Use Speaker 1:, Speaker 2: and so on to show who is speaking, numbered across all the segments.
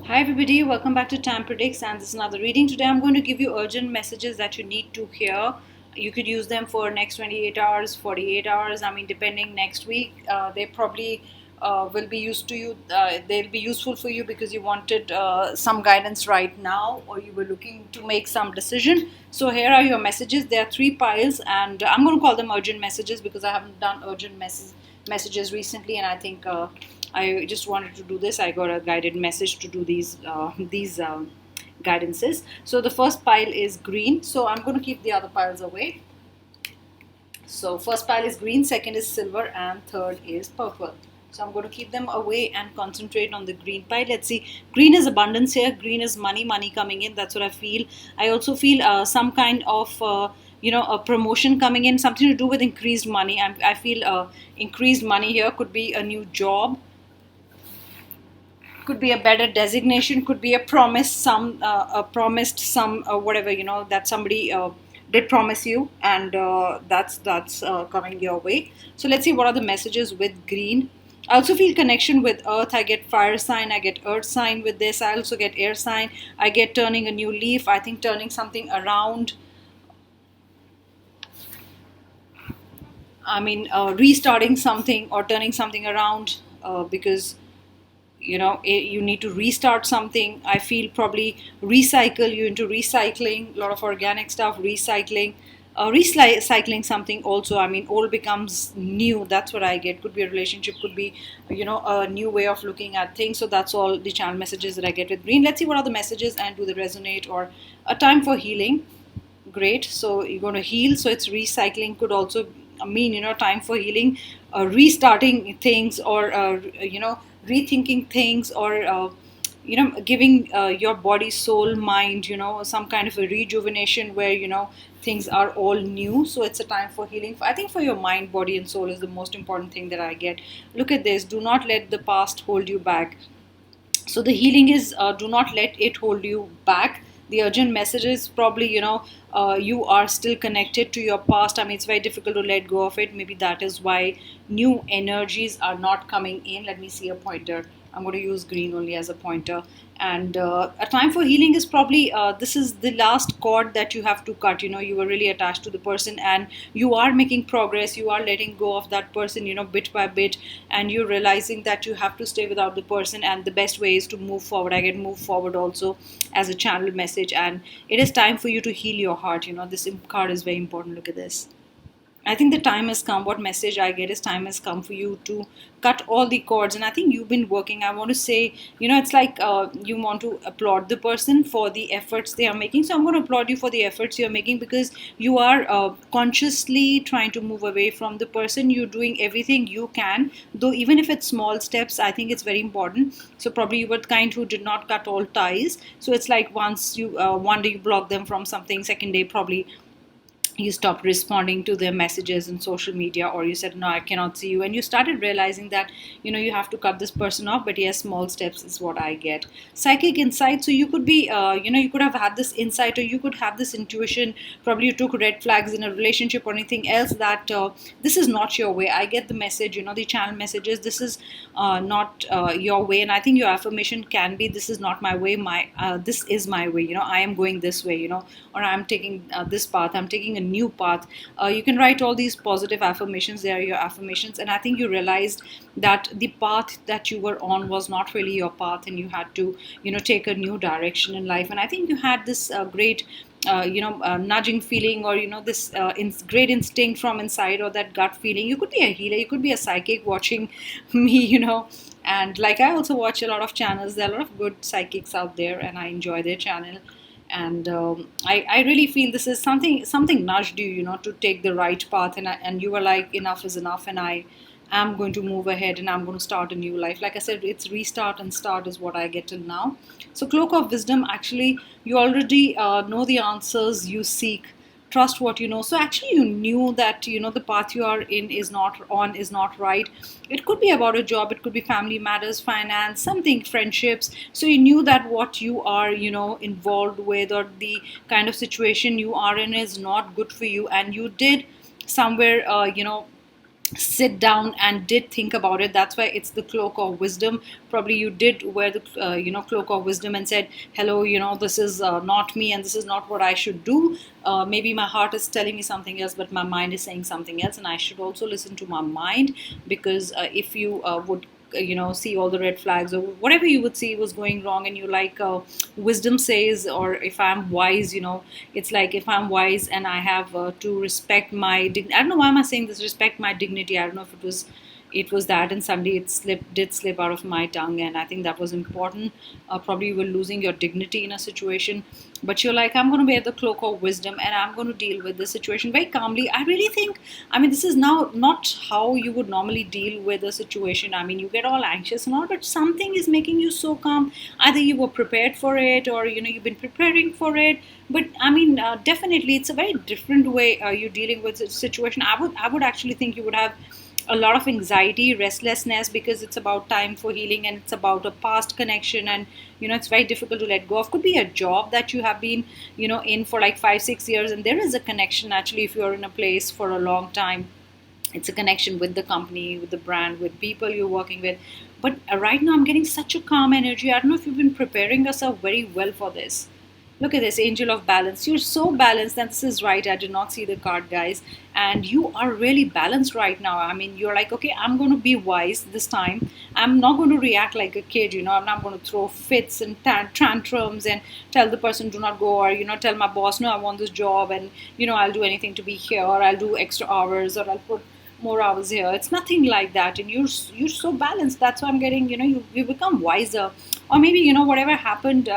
Speaker 1: Hi everybody, welcome back to Time Predicts, and this is another reading. Today I'm going to give you urgent messages that you need to hear. You could use them for next 28 hours, 48 hours. I mean, depending next week, they probably will be used to you. They'll be useful for you because you wanted some guidance right now, or you were looking to make some decision. So here are your messages. There are three piles, and I'm going to call them urgent messages because I haven't done urgent messages recently, and I think I just wanted to do this. I got a guided message to do these guidances. So the first pile is green. So I'm going to keep the other piles away. So first pile is green, second is silver, and third is purple. So I'm going to keep them away and concentrate on the green pile. Let's see. Green is abundance here. Green is money coming in. That's what I feel. I also feel some kind of a promotion coming in, something to do with increased money. I feel increased money here could be a new job, could be a better designation, could be a promise, some a promised some whatever that somebody did promise you, and that's coming your way. So let's see what are the messages with green. I also feel connection with earth. I get fire sign, I get earth sign with this. I also get air sign. I get turning a new leaf. I think turning something around. I mean, restarting something or turning something around, because you need to restart something. I feel probably recycle, you into recycling a lot of organic stuff, recycling, recycling something also. I mean, old becomes new. That's what I get. Could be a relationship, could be a new way of looking at things. So that's all the channel messages that I get with green. Let's see what are the messages and do they resonate. Or a time for healing. Great. So you're going to heal, so it's recycling. Could also mean time for healing, restarting things, or rethinking things, or giving your body, soul, mind, some kind of a rejuvenation where things are all new. So it's a time for healing. I think for your mind, body and soul is the most important thing that I get. Look at this. Do not let the past hold you back. So the healing is, do not let it hold you back. The urgent message is probably you are still connected to your past. I mean, it's very difficult to let go of it. Maybe that is why new energies are not coming in. Let me see a pointer. I'm going to use green only as a pointer. And a time for healing is probably, this is the last cord that you have to cut. You were really attached to the person, and you are making progress. You are letting go of that person, bit by bit, and you're realizing that you have to stay without the person, and the best way is to move forward. I get move forward also as a channel message, and it is time for you to heal your heart. This card is very important. Look at this. I think the time has come. What message I get is time has come for you to cut all the cords. And I think you've been working. I want to say, it's like you want to applaud the person for the efforts they are making. So I'm going to applaud you for the efforts you're making, because you are consciously trying to move away from the person. You're doing everything you can, though even if it's small steps, I think it's very important. So probably you were the kind who did not cut all ties. So it's like once you, one day you block them from something, second day probably you stopped responding to their messages on social media, or you said no, I cannot see you, and you started realizing that you have to cut this person off. But yes, small steps is what I get. Psychic insight. So you could be you could have had this insight, or you could have this intuition. Probably you took red flags in a relationship or anything else, that this is not your way. I get the message, the channel messages. This is not your way. And I think your affirmation can be, this is not my way, this is my way. I am going this way, or I'm taking this path, I'm taking a new path. You can write all these positive affirmations. They are your affirmations. And I think you realized that the path that you were on was not really your path, and you had to take a new direction in life. And I think you had this great nudging feeling, or this great instinct from inside, or that gut feeling. You could be a healer, you could be a psychic watching me, and like, I also watch a lot of channels. There are a lot of good psychics out there, and I enjoy their channel. And I really feel this is something nudged you, to take the right path, and you were like, enough is enough, and I am going to move ahead, and I'm going to start a new life. Like I said, it's restart and start is what I get till now. So cloak of wisdom, actually, you already know the answers you seek. Trust what you know. So actually you knew that the path you are in is not right. It could be about a job, it could be family matters, finance, something, friendships. So you knew that what you are involved with, or the kind of situation you are in, is not good for you, and you did somewhere sit down and did think about it. That's why it's the cloak of wisdom. Probably you did wear the cloak of wisdom and said, hello, this is not me, and this is not what I should do. Maybe my heart is telling me something else, but my mind is saying something else, and I should also listen to my mind. Because if you would see all the red flags or whatever you would see was going wrong, and you like wisdom says, or if I'm wise, it's like if I'm wise and I have to respect my dignity. I don't know why am I saying this, respect my dignity. I don't know if it was that, and suddenly it did slip out of my tongue, and I think that was important. Probably you were losing your dignity in a situation, but you're like, I'm going to wear the cloak of wisdom and I'm going to deal with the situation very calmly. I really think, I mean, this is now not how you would normally deal with a situation. I mean, you get all anxious and all, but something is making you so calm. Either you were prepared for it, or you've been preparing for it. But I mean, definitely it's a very different way you're dealing with the situation. I would actually think you would have a lot of anxiety, restlessness, because it's about time for healing, and it's about a past connection, and it's very difficult to let go of. Could be a job that you have been in for like 5-6 years, and there is a connection actually if you're in a place for a long time. It's a connection with the company, with the brand, with people you're working with. But right now I'm getting such a calm energy. I don't know if you've been preparing yourself very well for this. Look at this, angel of balance. You're so balanced. That This is right. I did not see the card, guys. And you are really balanced right now. I mean, you're like, okay, I'm going to be wise this time. I'm not going to react like a kid. I'm not going to throw fits and tantrums and tell the person do not go, or tell my boss, no, I want this job, and I'll do anything to be here, or I'll do extra hours, or I'll put more hours here. It's nothing like that, and you're so balanced. That's why I'm getting. You become wiser, or maybe whatever happened.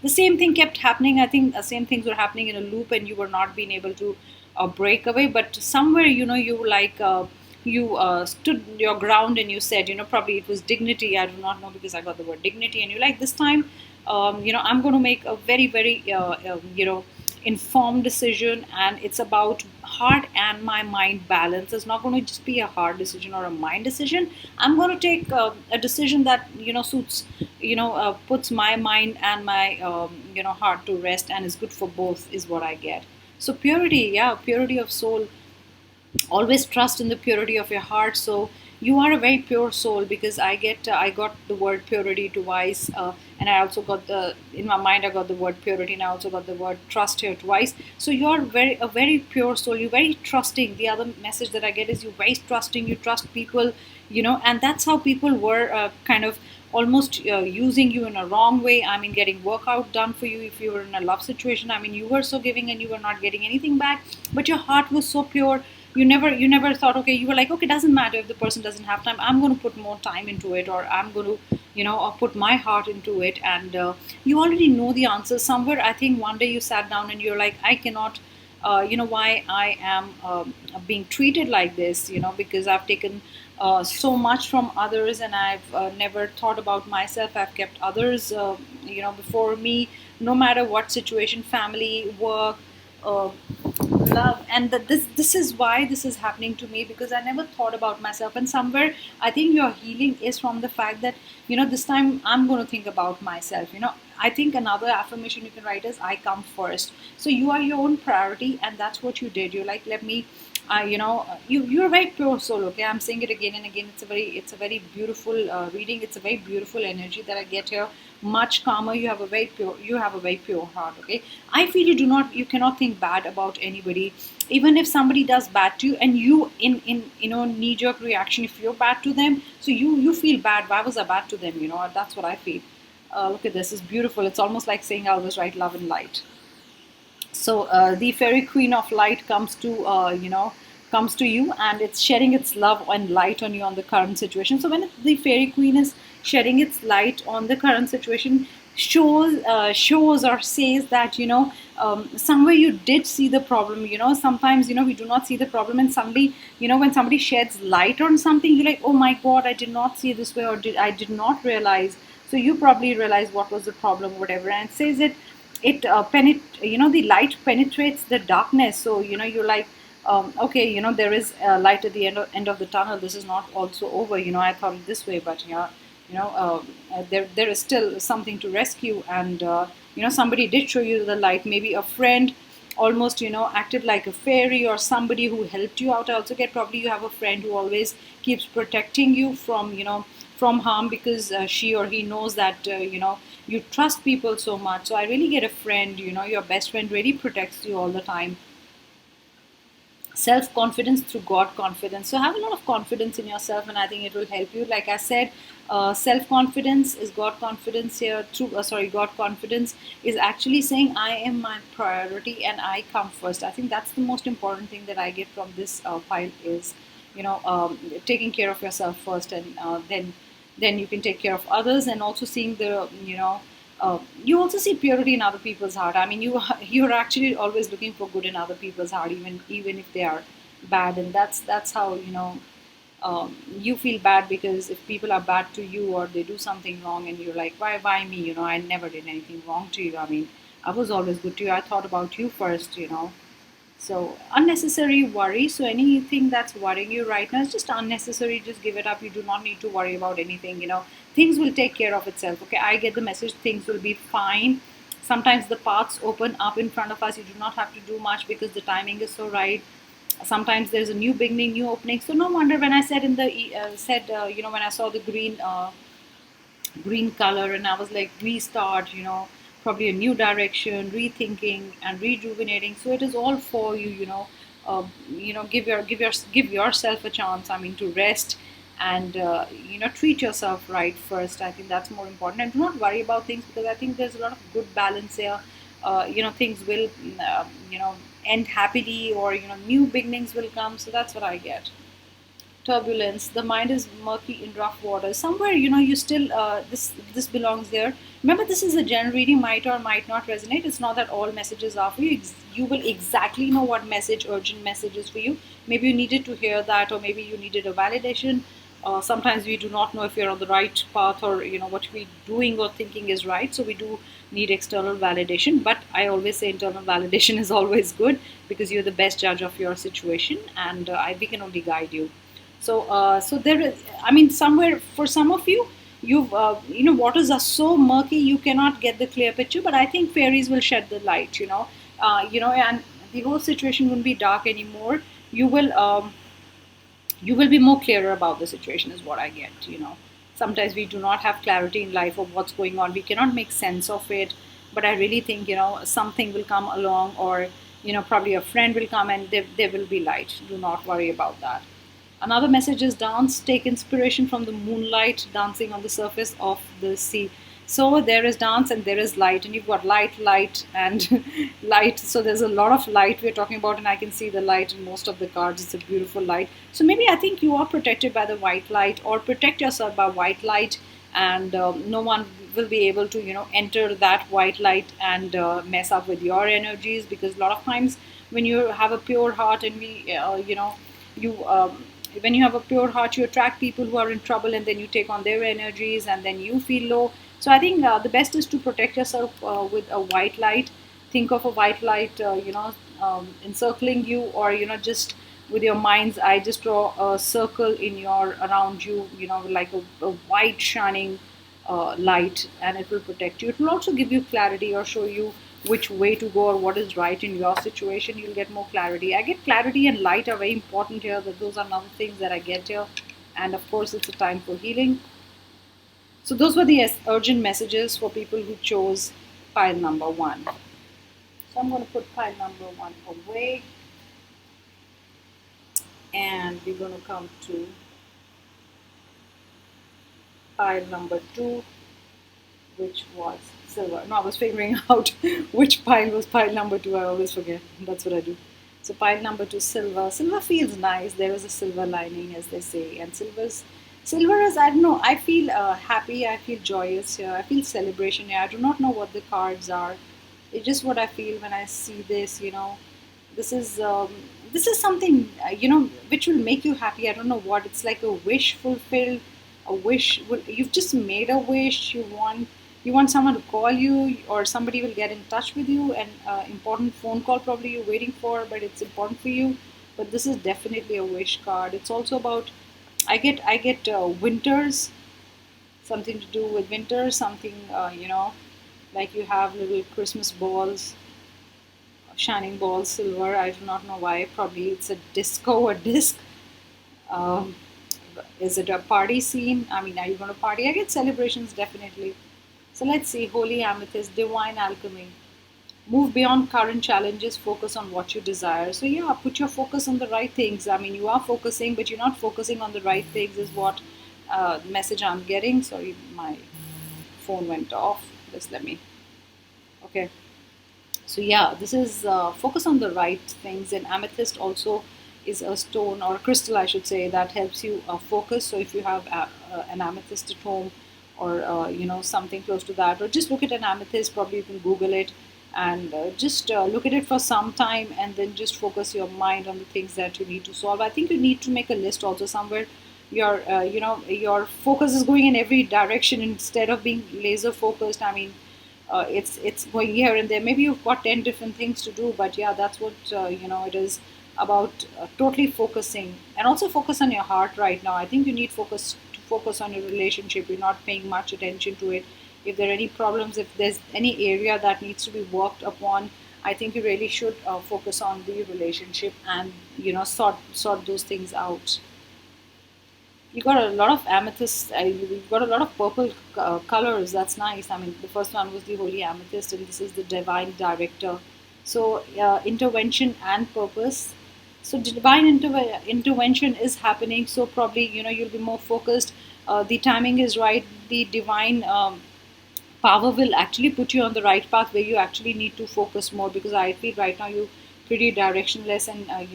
Speaker 1: The same thing kept happening. I think the same things were happening in a loop, and you were not being able to break away. But somewhere, you like you stood your ground, and you said, probably it was dignity. I do not know, because I got the word dignity, and you like, this time, I'm going to make a very, very, informed decision, and it's about heart and my mind balance. It's not going to just be a heart decision or a mind decision. I'm going to take a decision that suits, puts my mind and my heart to rest, and is good for both, is what I get. So purity, yeah, purity of soul. Always trust in the purity of your heart. So you are a very pure soul, because I got the word purity twice, and I also got the in my mind I got the word purity, and I also got the word trust here twice. So you're a very pure soul. You're very trusting. The other message that I get is you're very trusting. You trust people, and that's how people were kind of almost using you in a wrong way. I mean, getting workout done for you if you were in a love situation. I mean, you were so giving and you were not getting anything back, but your heart was so pure. You never thought, okay, you were like, okay, doesn't matter if the person doesn't have time, I'm going to put more time into it, or I'm going to put my heart into it. And you already know the answer somewhere. I think one day you sat down and you're like, I cannot why I am being treated like this, because I've taken so much from others, and I've never thought about myself. I've kept others before me, no matter what situation, family, work, uh, love. And this is why this is happening to me, because I never thought about myself. And somewhere I think your healing is from the fact that this time I'm going to think about myself. I think another affirmation you can write is, I come first. So you are your own priority, and that's what you did. You're like, let me you're a very pure soul. Okay, I'm saying it again and again. It's a very beautiful reading. It's a very beautiful energy that I get here. Much calmer. You have a very pure heart. Okay, I feel you cannot think bad about anybody, even if somebody does bad to you, and you in knee jerk reaction, if you're bad to them, so you feel bad. Why was I bad to them? That's what I feel. Look at this. It's beautiful. It's almost like saying, I was right, love and light. So the fairy queen of light comes to you, and it's shedding its love and light on you on the current situation. So when the fairy queen is shedding its light on the current situation, shows or says that somewhere you did see the problem. Sometimes we do not see the problem, and suddenly when somebody sheds light on something, you're like, oh my god, I did not see it this way, or I did not realize. So you probably realize what was the problem, whatever. And it says the light penetrates the darkness. So you're like, okay, there is light at the end of the tunnel. This is not also over. I thought it this way, but yeah, there is still something to rescue. And somebody did show you the light, maybe a friend, almost acted like a fairy or somebody who helped you out. I also get probably you have a friend who always keeps protecting you from from harm, because she or he knows that you trust people so much. So I really get a friend, your best friend really protects you all the time. Self confidence through God confidence. So have a lot of confidence in yourself, and I think it will help you. Like I said, self confidence is God confidence here. Through sorry, God confidence is actually saying I am my priority and I come first. I think that's the most important thing that I get from this file is taking care of yourself first, and then you can take care of others, and also seeing the you also see purity in other people's heart. I mean, you're actually always looking for good in other people's heart, even if they are bad, and that's how you feel bad, because if people are bad to you or they do something wrong, and you're like, why me? I never did anything wrong to you. I mean, I was always good to you. I thought about you first. So unnecessary worry. So anything that's worrying you right now is just unnecessary. Just give it up. You do not need to worry about anything. Things will take care of itself. Okay, I get the message. Things will be fine. Sometimes the paths open up in front of us. You do not have to do much because the timing is so right. Sometimes there's a new beginning, new opening. So no wonder when I said in the said when I saw the green color, and I was like, restart, probably a new direction, rethinking and rejuvenating. So it is all for you, give yourself a chance, I mean, to rest, and treat yourself right first. I think that's more important, and do not worry about things, because I think there's a lot of good balance here. Things will end happily, or new beginnings will come. So that's what I get. Turbulence, the mind is murky in rough waters. Somewhere, you still this belongs there. Remember, this is a general reading, might or might not resonate. It's not that all messages are for you. You will exactly know what message, urgent message is for you. Maybe you needed to hear that, or maybe you needed a validation. Sometimes we do not know if you're on the right path, or what we're doing or thinking is right. So we do need external validation, but I always say internal validation is always good, because you're the best judge of your situation, and we can only guide you. So there is, I mean, somewhere for some of you, waters are so murky you cannot get the clear picture. But I think fairies will shed the light. And the whole situation won't be dark anymore. You will be more clearer about the situation, is what I get. Sometimes we do not have clarity in life of what's going on. We cannot make sense of it. But I really think something will come along, or probably a friend will come, and there will be light. Do not worry about that. Another message is dance. Take inspiration from the moonlight dancing on the surface of the sea. So there is dance and there is light, and you've got light, and light. So there's a lot of light we're talking about, and I can see the light in most of the cards. It's a beautiful light. So maybe I think you are protected by the white light, or protect yourself by white light, and no one will be able to enter that white light and mess up with your energies, because a lot of times when you have a pure heart, and you when you have a pure heart, you attract people who are in trouble, and then you take on their energies, and then you feel low. So I think the best is to protect yourself with a white light. Think of a white light encircling you, or just with your mind's eye, just draw a circle in your around you, like a white shining light, and it will protect you. It will also give you clarity, or show you which way to go, or what is right in your situation. You'll get more clarity. I get clarity and light are very important here. That those are another things that I get here. And of course, it's a time for healing. So those were the urgent messages for people who chose pile number one. So I'm going to put pile number one away, and we're going to come to pile number two, which was silver. No, I was figuring out which pile was pile number two. I always forget. That's what I do. So pile number two, silver. Silver feels nice. There is a silver lining, as they say. And silver is, I don't know, I feel happy. I feel joyous here. I feel celebration here. I do not know what the cards are. It's just what I feel when I see this. This is this is something which will make you happy. I don't know what. It's like a wish fulfilled. A wish. You've just made a wish. You want someone to call you, or somebody will get in touch with you. An important phone call probably you're waiting for, but it's important for you. But this is definitely a wish card. It's also about, I get winters, something to do with winter, something like you have little Christmas balls, shining ball, silver. I do not know why. Probably it's a disco or disc. Um, is it a party scene? I mean, are you going to party? I get celebrations definitely. So let's see. Holy amethyst, divine alchemy. Move beyond current challenges. Focus on what you desire. So yeah, put your focus on the right things. I mean, you are focusing, but you're not focusing on the right things. Is what message I'm getting. Sorry, my phone went off. Just let me. Okay. So yeah, this is focus on the right things. And amethyst also is a stone or a crystal, I should say, that helps you focus. So if you have an amethyst at home, or something close to that, or just look at an amethyst, probably you can Google it, and just look at it for some time, and then just focus your mind on the things that you need to solve. I think you need to make a list also somewhere. Your focus is going in every direction instead of being laser focused. I mean, it's going here and there. Maybe you've got 10 different things to do, but yeah, that's what it is about, totally focusing. And also focus on your heart right now. I think you need focus on your relationship. You're not paying much attention to it. If there are any problems, if there's any area that needs to be worked upon, I think you really should focus on the relationship, and sort those things out. You got a lot of amethyst. You've got a lot of purple colors. That's nice. I mean, the first one was the holy amethyst, and this is the divine director. So intervention and purpose. So divine intervention is happening. So probably you'll be more focused. The timing is right. The divine power will actually put you on the right path where you actually need to focus more, because I feel right now you pretty directionless, and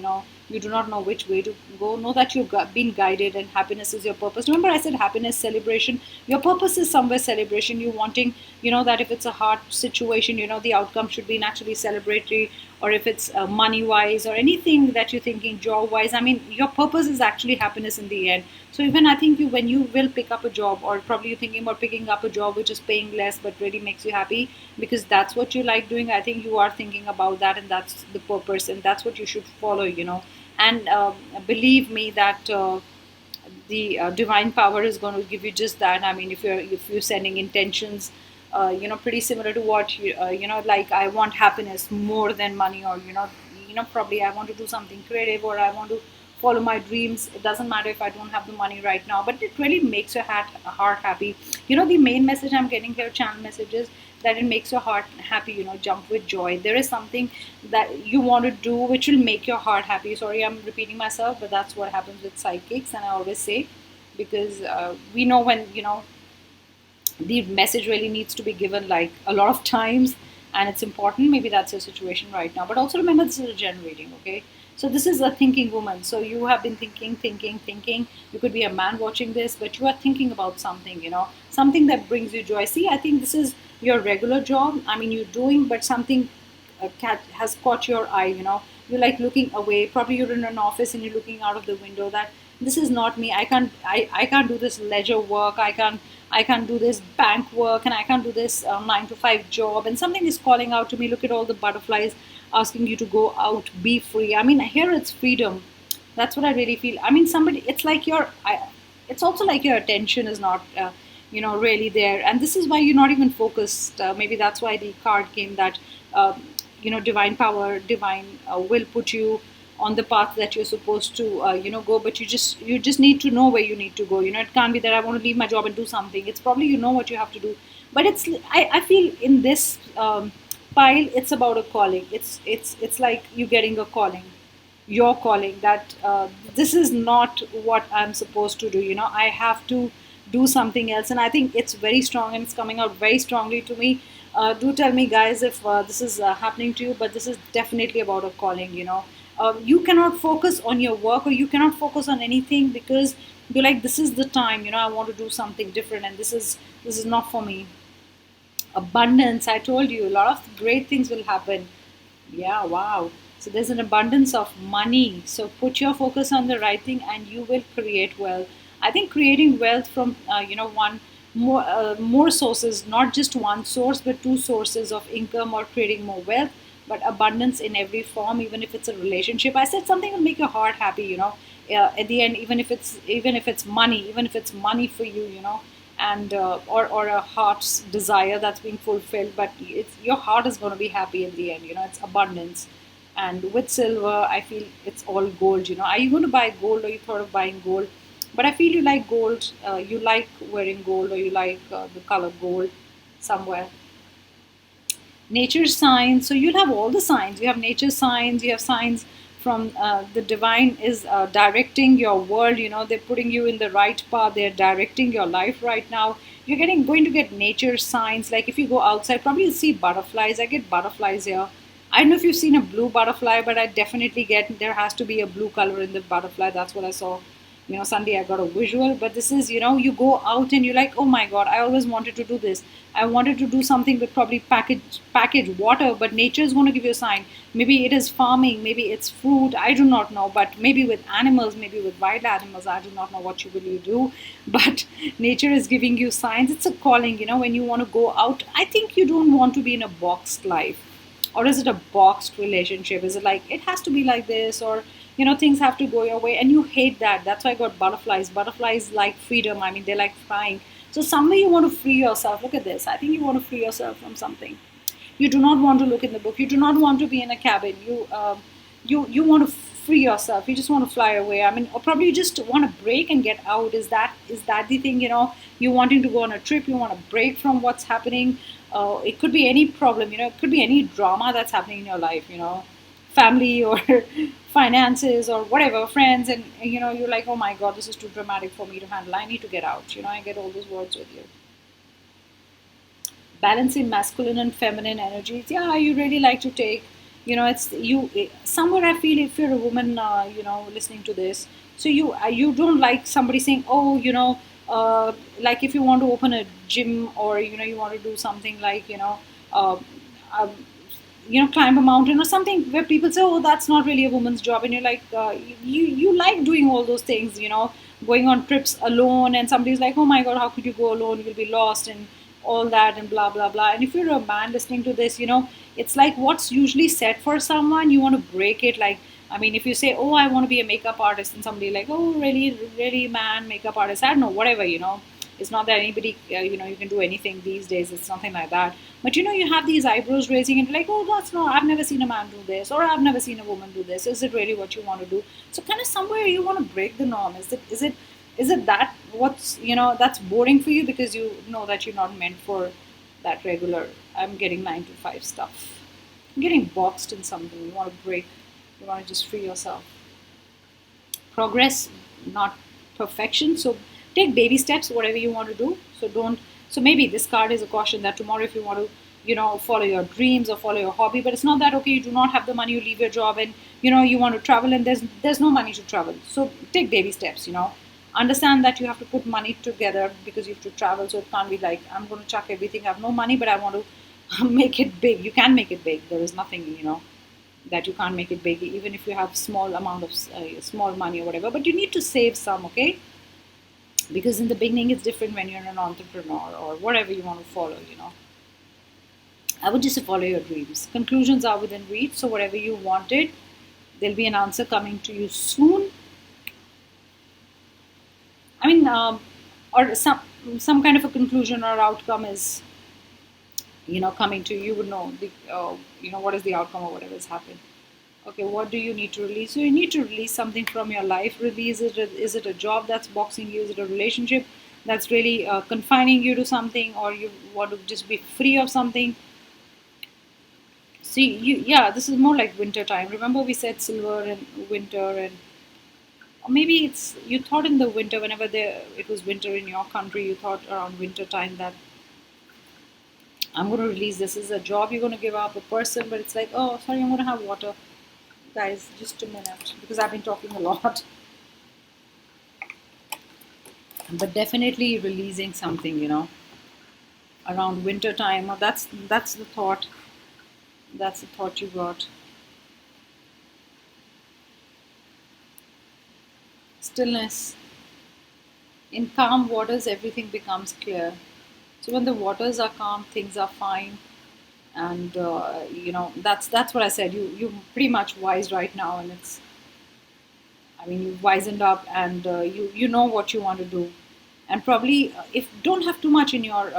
Speaker 1: you do not know which way to go. Know that you've been guided, and happiness is your purpose. Remember, I said happiness, celebration. Your purpose is somewhere celebration. You wanting, that if it's a hard situation, the outcome should be naturally celebratory. Or if it's money wise, or anything that you're thinking job wise, I mean, your purpose is actually happiness in the end. So even I think when you will pick up a job, or probably you're thinking about picking up a job which is paying less but really makes you happy, because that's what you like doing, I think you are thinking about that, and that's the purpose, and that's what you should follow. And believe me that the divine power is going to give you just that. I mean, if you're sending intentions, pretty similar to what like, I want happiness more than money, or probably I want to do something creative, or I want to follow my dreams. It doesn't matter if I don't have the money right now, but it really makes your heart happy. The main message I'm getting here, channel messages, that it makes your heart happy. Jump with joy. There is something that you want to do which will make your heart happy. Sorry, I'm repeating myself, but that's what happens with psychics, and I always say, because we know when the message really needs to be given like a lot of times, and it's important. Maybe that's your situation right now, but also remember, this is a generating. Okay, so this is a thinking woman. So you have been thinking. You could be a man watching this, but you are thinking about something, something that brings you joy. See, I think this is your regular job. I mean, you're doing, but something a cat has caught your eye. You're like looking away. Probably you're in an office and you're looking out of the window, that this is not me. I can't do this leisure work. I can't do this bank work, and I can't do this 9 to 5 job. And something is calling out to me. Look at all the butterflies asking you to go out, be free. I mean, here it's freedom. That's what I really feel. I mean, somebody, it's like it's also like your attention is not, really there. And this is why you're not even focused. Maybe that's why the card came, that, divine power, divine will put you on the path that you're supposed to go. But you just need to know where you need to go. It can't be that I want to leave my job and do something. It's probably what you have to do. But I feel in this pile, it's about a calling. It's like you getting a calling, your calling, that this is not what I'm supposed to do. I have to do something else. And I think it's very strong, and it's coming out very strongly to me. Do tell me, guys, if this is happening to you. But this is definitely about a calling. You cannot focus on your work, or you cannot focus on anything, because you're like, this is the time. I want to do something different, and this is not for me. Abundance, I told you, a lot of great things will happen. Yeah, wow. So there's an abundance of money. So put your focus on the right thing, and you will create wealth. I think creating wealth from one more sources, not just one source, but two sources of income, or creating more wealth, but abundance in every form. Even if it's a relationship, I said something will make your heart happy. At the end, even if it's money, even if it's money for you, and or a heart's desire that's being fulfilled, but your heart is going to be happy in the end. It's abundance. And with silver, I feel it's all gold. Are you going to buy gold, or you thought of buying gold? But I feel you like gold. You like wearing gold, or you like the color gold somewhere. Nature signs. So you'll have all the signs. You have nature signs. You have signs from the divine is directing your world. They're putting you in the right path. They're directing your life right now. You're going to get nature signs. Like if you go outside, probably you'll see butterflies. I get butterflies here. I don't know if you've seen a blue butterfly, but I definitely get there has to be a blue color in the butterfly. That's what I saw. Sunday I got a visual, but this is, you go out and you're like, oh my God, I always wanted to do this. I wanted to do something with probably package water, but nature is going to give you a sign. Maybe it is farming, maybe it's fruit, I do not know, but maybe with animals, maybe with wild animals, I do not know what you will do, but nature is giving you signs. It's a calling, when you want to go out. I think you don't want to be in a boxed life. Or is it a boxed relationship? Is it like it has to be like this, or things have to go your way, and you hate that? That's why I got butterflies. Butterflies like freedom. I mean, they like flying. So somewhere you want to free yourself. Look at this. I think you want to free yourself from something. You do not want to look in the book. You do not want to be in a cabin. You want to free yourself. You just want to fly away. I mean, or probably you just want to break and get out. Is that the thing? You wanting to go on a trip. You want to break from what's happening. It could be any problem. It could be any drama that's happening in your life. Family or finances or whatever, friends, and you're like, oh my God, this is too dramatic for me to handle. I need to get out. I get all those words with you. Balancing masculine and feminine energies. Yeah, you really like to take. It's you. Somewhere I feel if you're a woman, listening to this, so you don't like somebody saying, oh, like if you want to open a gym, or you want to do something like uh, um, climb a mountain or something, where people say, oh, that's not really a woman's job, and you're like, you like doing all those things, going on trips alone, and somebody's like, oh my God, how could you go alone? You'll be lost and all that and blah blah blah. And if you're a man listening to this, it's like what's usually said for someone, you want to break it. Like, I mean, if you say, oh, I want to be a makeup artist, and somebody like, oh, really, really, man, makeup artist, I don't know, whatever, it's not that anybody, you can do anything these days. It's nothing like that. But you have these eyebrows raising and like, oh, that's not, I've never seen a man do this, or I've never seen a woman do this. Is it really what you want to do? So kind of somewhere you want to break the norm. Is it that what's, that's boring for you, because you know that you're not meant for that regular, I'm getting 9 to 5 stuff. I'm getting boxed in something. You want to break, you want to just free yourself. Progress, not perfection. So take baby steps, whatever you want to do. So maybe this card is a caution that tomorrow, if you want to, follow your dreams or follow your hobby, but it's not that, okay, you do not have the money, you leave your job, and you want to travel, and there's no money to travel. So take baby steps. Understand that you have to put money together because you have to travel. So it can't be like, I'm going to chuck everything, I have no money, but I want to make it big. You can make it big. There is nothing, that you can't make it big, even if you have small amount of small money or whatever. But you need to save some, okay? Because in the beginning it's different when you're an entrepreneur or whatever you want to follow. I would just follow your dreams. Conclusions are within reach. So whatever you wanted, there'll be an answer coming to you soon. I mean, or some kind of a conclusion or outcome is, coming to you. You would know the, what is the outcome or whatever has happened. Okay, what do you need to release? So you need to release something from your life. Release it. Is it a job that's boxing you? Is it a relationship that's really confining you to something, or you want to just be free of something? See, yeah, this is more like winter time. Remember we said silver and winter, and or maybe it's you thought in the winter, whenever it was winter in your country, you thought around winter time that I'm going to release. This is a job you're going to give up, a person, but it's like, oh, sorry, I'm going to have water. Guys, just a minute, because I've been talking a lot. But definitely releasing something, around winter time. Or that's the thought. That's the thought you got. Stillness. In calm waters, everything becomes clear. So when the waters are calm, things are fine. And that's what I said. You pretty much wise right now, and it's. I mean, you've wisened up, and you know what you want to do, And probably if don't have too much in your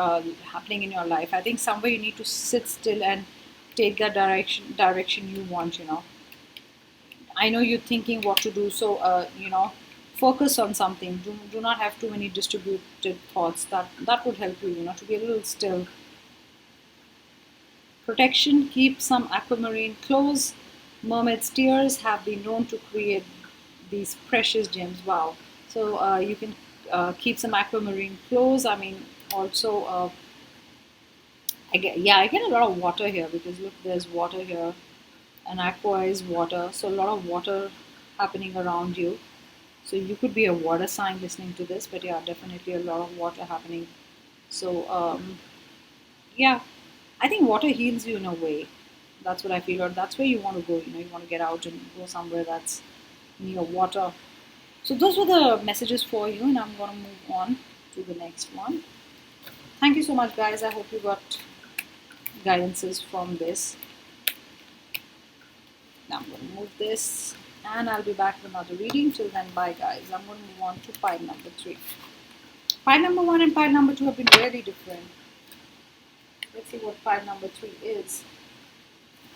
Speaker 1: happening in your life, I think somewhere you need to sit still and take that direction you want, you know. I know you're thinking what to do, so you know, focus on something. Do not have too many distributed thoughts. That would help you, you know, to be a little still. Protection: keep some aquamarine close. Mermaid's tears have been known to create these precious gems. Wow. So you can keep some aquamarine close. I mean, also, I get a lot of water here because look, there's water here, and aqua is water. So a lot of water happening around you. So you could be a water sign listening to this, but yeah, definitely a lot of water happening. So yeah, I think water heals you in a way. That's what I feel, or that's where you want to go. You know, you want to get out and go somewhere that's near water. So those were the messages for you, and I'm going to move on to the next one. Thank you so much, guys. I hope you got guidances from this. Now I'm going to move this, and I'll be back with another reading. Till then, bye, guys. I'm going to move on to pile number 3. Pile number 1 and pile number 2 have been very different. Let's see what pile number 3 is.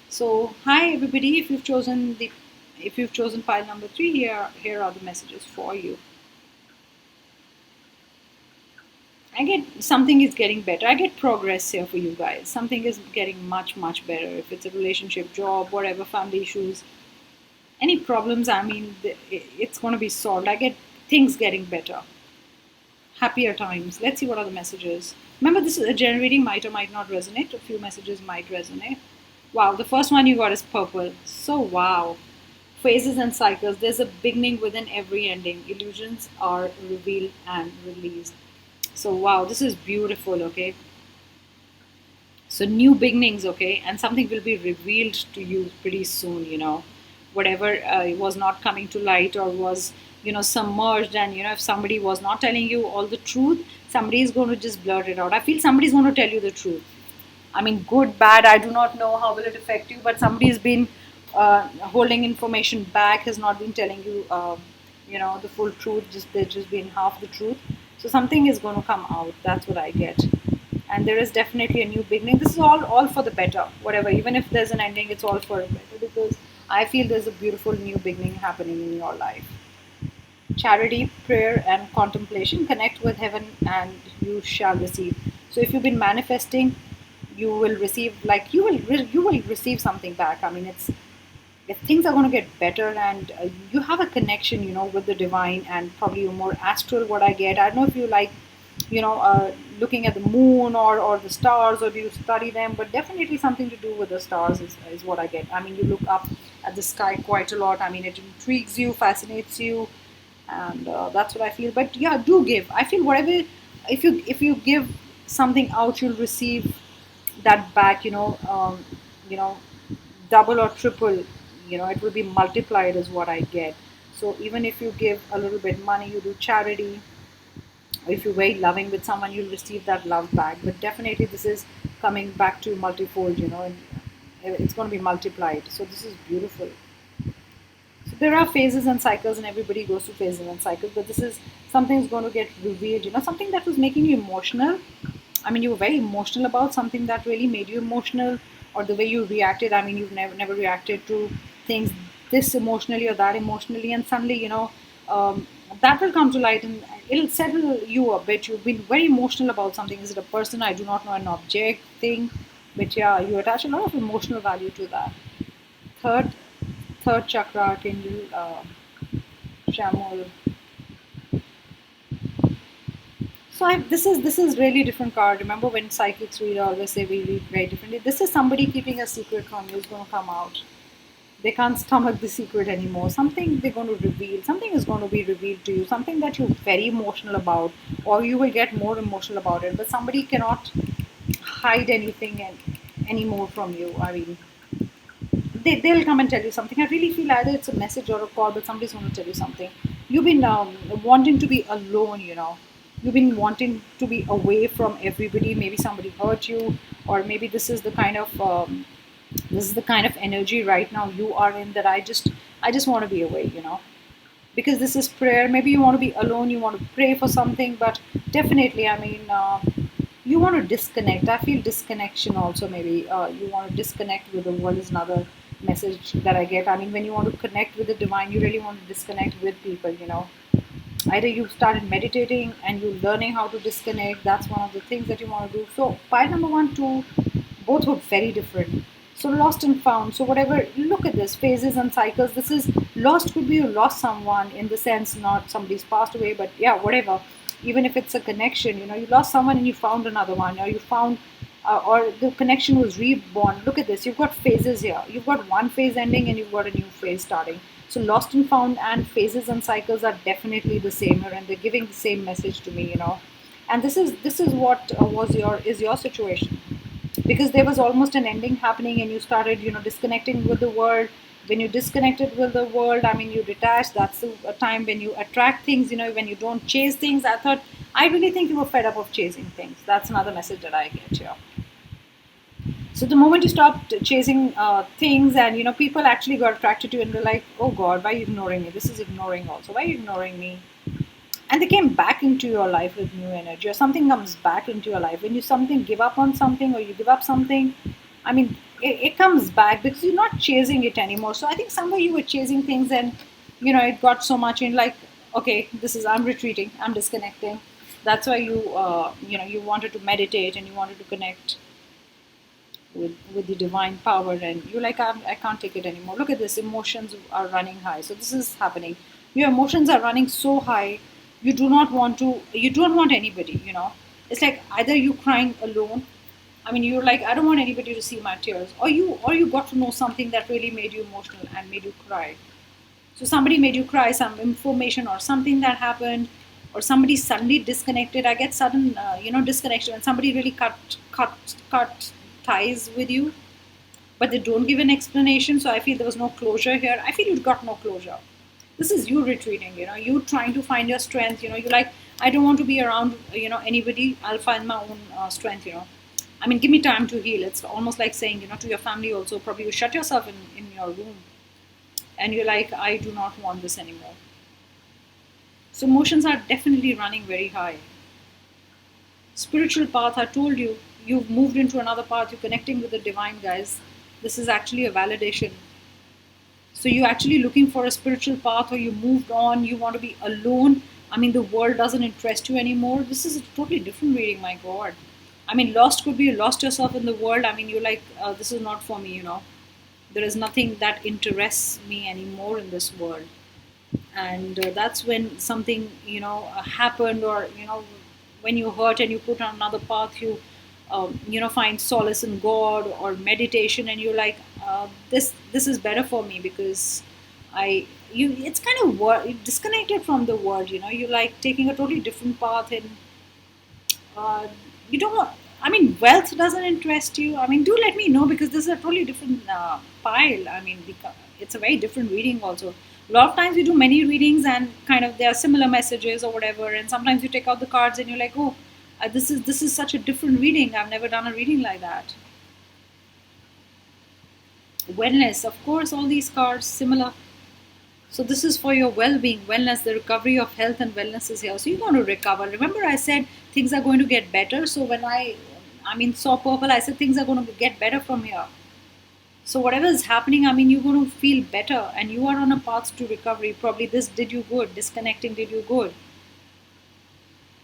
Speaker 1: So, hi everybody. If you've chosen pile number 3, here are the messages for you. I get something is getting better. I get progress here for you guys. Something is getting much better. If it's a relationship, job, whatever, family issues, any problems, I mean, it's going to be solved. I get things getting better. Happier times. Let's see what are the messages. Remember, this is a general reading, might or might not resonate. A few messages might resonate. Wow, the first one you got is purple. So wow. Phases and cycles. There's a beginning within every ending. Illusions are revealed and released. So wow, this is beautiful, okay? So new beginnings, okay? And something will be revealed to you pretty soon, you know. Whatever was not coming to light or was, you know, submerged, and, you know, if somebody was not telling you all the truth, somebody is going to just blurt it out. I feel somebody's going to tell you the truth. I mean, good, bad, I do not know how will it affect you, but somebody's been holding information back, has not been telling you, you know, the full truth. They've just been half the truth. So something is going to come out. That's what I get. And there is definitely a new beginning. This is all for the better. Whatever, even if there's an ending, it's all for the better, because I feel there's a beautiful new beginning happening in your life. Charity, prayer, and contemplation. Connect with heaven, and you shall receive. So if you've been manifesting, you will receive, like you will receive something back. I mean, it's, if things are going to get better, and you have a connection, you know, with the divine, and probably more astral. What I get, I don't know if you like, you know, looking at the moon or the stars, or do you study them, but definitely something to do with the stars is what I get. I mean, you look up at the sky quite a lot. I mean, it intrigues you, fascinates you, and that's what I feel. But yeah, do give. I feel whatever, if you give something out, you'll receive that back, you know, double or triple, you know, it will be multiplied is what I get. So even if you give a little bit money, you do charity, or if you're very loving with someone, you'll receive that love back. But definitely this is coming back to multifold, you know, and it's going to be multiplied. So this is beautiful. So there are phases and cycles, and everybody goes through phases and cycles, but this is something is going to get revealed, you know, something that was making you emotional. I mean, you were very emotional about something that really made you emotional, or the way you reacted. I mean, you've never reacted to things this emotionally or that emotionally, and suddenly, you know, that will come to light, and it'll settle you a bit. You've been very emotional about something. Is it a person? I do not know, an object, thing, but yeah, you attach a lot of emotional value to that. Third, third chakra, Archangel Shamuel. So this is really different card. Remember when psychics read, always say we read very differently. This is somebody keeping a secret from you is going to come out. They can't stomach the secret anymore. Something they're going to reveal. Something is going to be revealed to you. Something that you're very emotional about, or you will get more emotional about it. But somebody cannot hide anything anymore from you. I mean, they'll come and tell you something. I really feel either it's a message or a call, but somebody's going to tell you something. You've been wanting to be alone, you know. You've been wanting to be away from everybody. Maybe somebody hurt you, or maybe this is the kind of energy right now you are in, that I just want to be away, you know. because this is prayer. Maybe you want to be alone, you want to pray for something, but definitely, I mean, you want to disconnect. I feel disconnection also. Maybe you want to disconnect with the world is another message that I get. I mean, when you want to connect with the divine, you really want to disconnect with people. Either you started meditating and you're learning how to disconnect. That's one of the things that you want to do. So pile number 1, 2, both were very different. So lost and found. So whatever, look at this, phases and cycles. This is lost, could be you lost someone, in the sense not somebody's passed away, but yeah, whatever. Even if it's a connection, you lost someone and you found another one, or you found or the connection was reborn. Look at this. You've got phases here. You've got one phase ending and you've got a new phase starting. So lost and found and phases and cycles are definitely the same here, and they're giving the same message to me. And this is what is your situation, because there was almost an ending happening and you started disconnecting with the world. When you disconnected with the world, I mean, you detached. That's a time when you attract things, when you don't chase things. I really think you were fed up of chasing things. That's another message that I get here. So the moment you stopped chasing things, and people actually got attracted to you, and they're like, oh God, why are you ignoring me? This is ignoring also. Why are you ignoring me? And they came back into your life with new energy, or something comes back into your life when you something give up on something, or you give up something. I mean, it comes back because you're not chasing it anymore. So I think somewhere you were chasing things, and it got so much in, like, okay, I'm retreating, I'm disconnecting. That's why you wanted to meditate and you wanted to connect with the divine power, and you're like, I can't take it anymore. Look at this, emotions are running high. So this is happening. Your emotions are running so high, you don't want anybody. It's like either you crying alone. I mean, you're like, I don't want anybody to see my tears, or you got to know something that really made you emotional and made you cry. So somebody made you cry, some information or something that happened, or somebody suddenly disconnected. I get sudden, disconnection when somebody really cut ties with you, but they don't give an explanation. So I feel there was no closure here. I feel you got no closure. This is you retreating. You trying to find your strength. You're like, I don't want to be around, anybody. I'll find my own strength. I mean, give me time to heal. It's almost like saying, to your family also, probably you shut yourself in your room, and you're like, I do not want this anymore. So emotions are definitely running very high. Spiritual path, I told you, you've moved into another path, you're connecting with the divine, guys. This is actually a validation. So you're actually looking for a spiritual path, or you moved on, you want to be alone. I mean, the world doesn't interest you anymore. This is a totally different reading, my God. I mean, lost could be you lost yourself in the world. I mean, you're like, this is not for me. There is nothing that interests me anymore in this world. And that's when something happened, or when you hurt and you put on another path, you find solace in God or meditation, and you're like, this is better for me, because it's kind of disconnected from the world. You're like taking a totally different path, and uh, you don't want, I mean, wealth doesn't interest you. I mean, do let me know, because this is a totally different pile. I mean, it's a very different reading also. A lot of times we do many readings and kind of there are similar messages or whatever, and sometimes you take out the cards and you're like, oh, this is such a different reading. I've never done a reading like that. Wellness, of course, all these cards similar. So this is for your well-being, wellness, the recovery of health and wellness is here. So you're going to recover. Remember, I said things are going to get better. So when I mean, saw purple, I said things are going to get better from here. So whatever is happening, I mean, you're going to feel better, and you are on a path to recovery. Probably this did you good. Disconnecting did you good.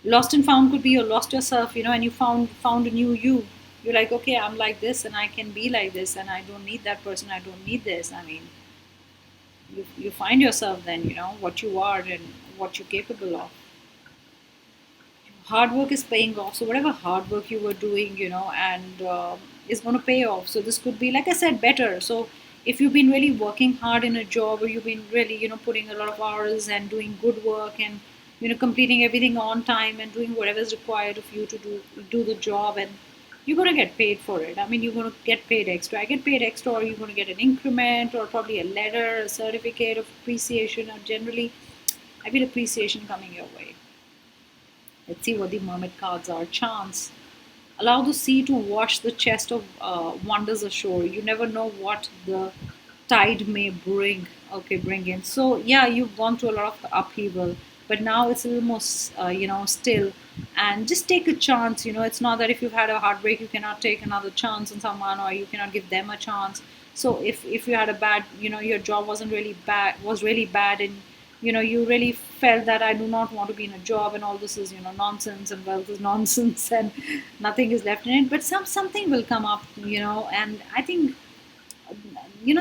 Speaker 1: Lost and found could be you lost yourself, and you found a new you. You're like, okay, I'm like this, and I can be like this, and I don't need that person. I don't need this. I mean, you find yourself then, what you are and what you're capable of. Hard work is paying off. So whatever hard work you were doing, and is going to pay off. So this could be, like I said, better. So if you've been really working hard in a job, or you've been really, putting a lot of hours and doing good work, and completing everything on time and doing whatever is required of you to do the job, and you're going to get paid for it. I mean, you're going to get paid extra. I get paid extra, or you're going to get an increment, or probably a letter, a certificate of appreciation, or generally, I feel appreciation coming your way. Let's see what the Mermaid cards are. Chance. Allow the sea to wash the chest of wonders ashore. You never know what the tide may bring in. So yeah, you've gone through a lot of upheaval, but now it's a little more still. And just take a chance. It's not that if you've had a heartbreak you cannot take another chance on someone, or you cannot give them a chance. So if you had a bad, your job was really bad, and you really felt that I do not want to be in a job, and all this is nonsense, and wealth is nonsense, and nothing is left in it. But something will come up, and I think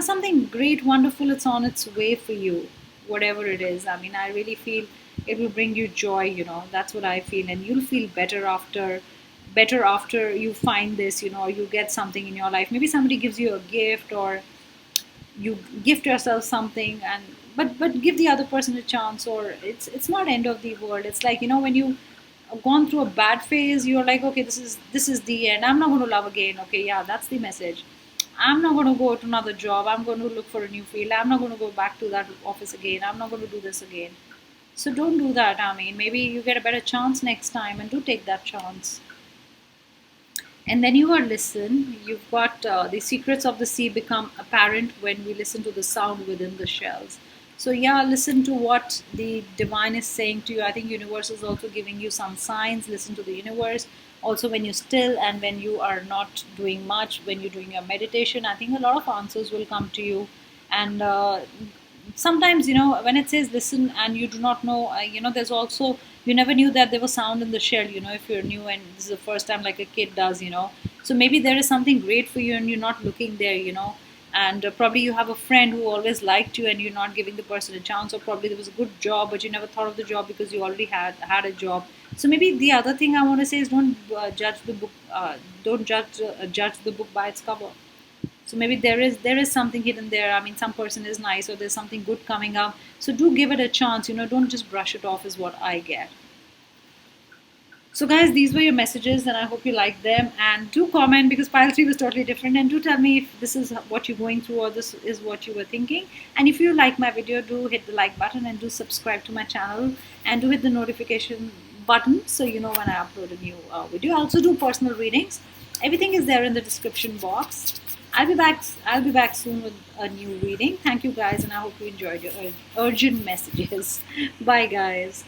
Speaker 1: something great, wonderful, it's on its way for you, whatever it is. I mean, I really feel it will bring you joy. That's what I feel, and you'll feel better after you find this, or you get something in your life. Maybe somebody gives you a gift, or you gift yourself something, and but give the other person a chance. Or it's not end of the world. It's like, when you have gone through a bad phase, you're like, okay, this is the end. I'm not going to love again. Okay, yeah, that's the message. I'm not going to go to another job. I'm going to look for a new field. I'm not going to go back to that office again. I'm not going to do this again. So don't do that. I mean, maybe you get a better chance next time, and do take that chance. And then you are listen. You've got the secrets of the sea become apparent when we listen to the sound within the shells. So yeah, listen to what the divine is saying to you. I think universe is also giving you some signs. Listen to the universe. Also, when you're still and when you are not doing much, when you're doing your meditation, I think a lot of answers will come to you. And sometimes, when it says listen and you do not know, there's also, you never knew that there was sound in the shell, if you're new and this is the first time, like a kid does. So maybe there is something great for you and you're not looking there. And probably you have a friend who always liked you and you're not giving the person a chance. Or probably there was a good job but you never thought of the job because you already had a job. So maybe the other thing I want to say is, don't judge the book by its cover. So maybe there is something hidden there. I mean, some person is nice, or there's something good coming up. So do give it a chance. Don't just brush it off, is what I get. So guys, these were your messages, and I hope you liked them. And do comment, because pile 3 was totally different. And do tell me if this is what you're going through, or this is what you were thinking. And if you like my video, do hit the like button, and do subscribe to my channel, and do hit the notification button so you know when I upload a new video. I also do personal readings. Everything is there in the description box. I'll be back soon with a new reading. Thank you guys, and I hope you enjoyed your urgent messages. Bye guys.